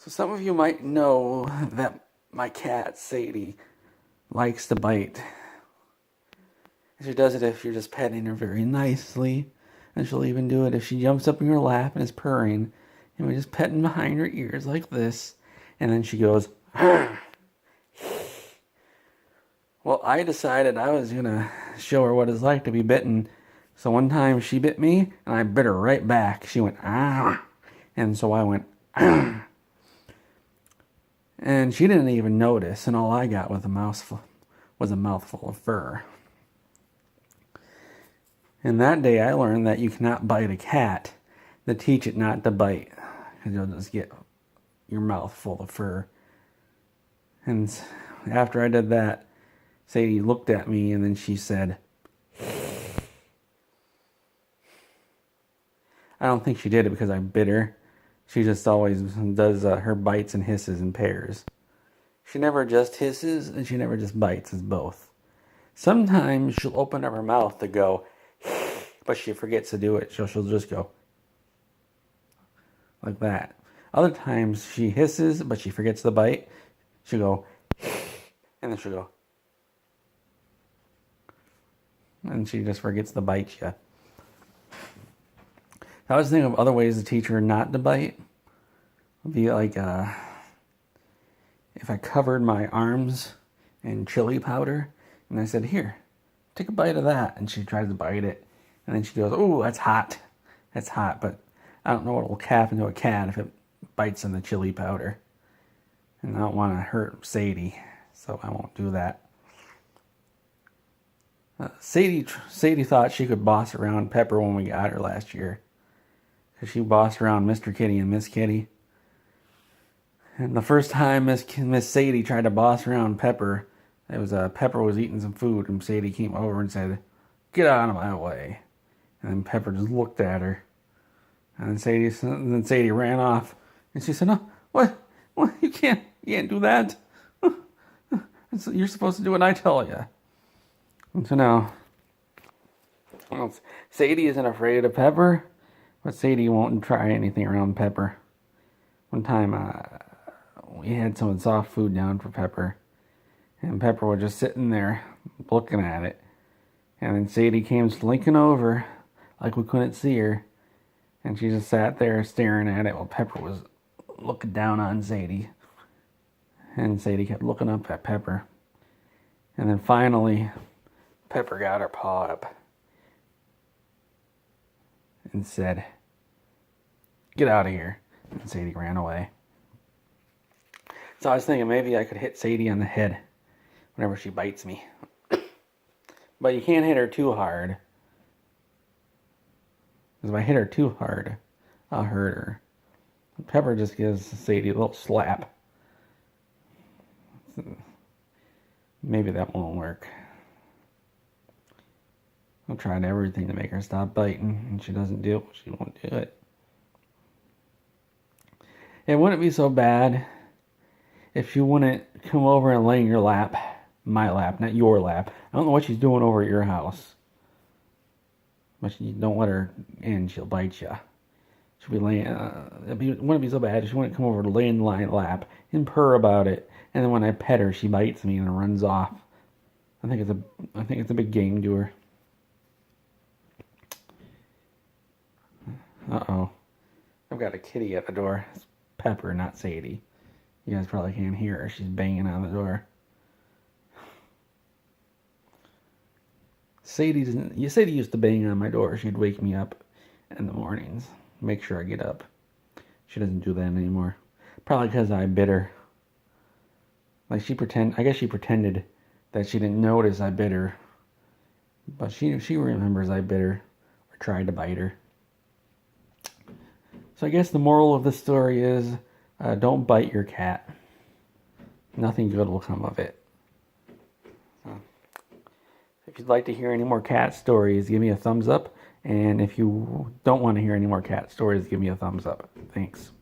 So some of you might know that my cat, Sadie, likes to bite. She does it if you're just petting her very nicely. And she'll even do it if she jumps up in your lap and is purring. And we're just petting behind her ears like this. And then she goes, Arr! Well, I decided I was going to show her what it's like to be bitten. So one time she bit me, and I bit her right back. She went, ah. And so I went, ah. And she didn't even notice, and all I got was a mouthful of fur. And that day I learned that you cannot bite a cat to teach it not to bite, because you'll just get your mouth full of fur. And after I did that, Sadie looked at me and then she said, I don't think she did it because I bit her. She just always does her bites and hisses in pairs. She never just hisses and she never just bites. It's both. Sometimes she'll open up her mouth to go, but she forgets to do it. So she'll just go like that. Other times she hisses, but she forgets to bite. She'll go, and then she'll go. And she just forgets to bite you. I was thinking of other ways to teach her not to bite. It'd be like if I covered my arms in chili powder and I said, here, take a bite of that. And she tries to bite it. And then she goes, oh, that's hot. That's hot. But I don't know what will happen to a cat if it bites in the chili powder. And I don't want to hurt Sadie, so I won't do that. Sadie thought she could boss around Pepper when we got her last year. Because she bossed around Mr. Kitty and Miss Kitty. And the first time Miss Sadie tried to boss around Pepper, it was Pepper was eating some food, and Sadie came over and said, get out of my way. And then Pepper just looked at her. And then Sadie ran off. And she said, no, what? You can't do that. You're supposed to do what I tell you. And so now, Sadie isn't afraid of Pepper, but Sadie won't try anything around Pepper. One time, we had some soft food down for Pepper, and Pepper was just sitting there looking at it. And then Sadie came slinking over like we couldn't see her, and she just sat there staring at it while Pepper was looking down on Sadie. And Sadie kept looking up at Pepper. And then finally, Pepper got her paw up and said, get out of here. And Sadie ran away. So I was thinking maybe I could hit Sadie on the head whenever she bites me. But you can't hit her too hard. Because if I hit her too hard, I'll hurt her. Pepper just gives Sadie a little slap. Maybe that won't work. I've tried everything to make her stop biting, and she doesn't do it. She won't do it. It wouldn't be so bad if she wouldn't come over and lay in your lap. My lap, not your lap. I don't know what she's doing over at your house. But you don't let her in, she'll bite you. She'll be laying, it wouldn't be so bad if she wouldn't come over to lay in my lap and purr about it. And then when I pet her, she bites me and runs off. I think it's a big game to her. Uh-oh. I've got a kitty at the door. It's Pepper, not Sadie. You guys probably can't hear her. She's banging on the door. Sadie used to bang on my door. She'd wake me up in the mornings. Make sure I get up. She doesn't do that anymore. Probably because I bit her. I guess she pretended that she didn't notice I bit her. But she remembers I bit her or tried to bite her. So I guess the moral of the story is don't bite your cat. Nothing good will come of it. So, if you'd like to hear any more cat stories, give me a thumbs up. And if you don't want to hear any more cat stories, give me a thumbs up. Thanks.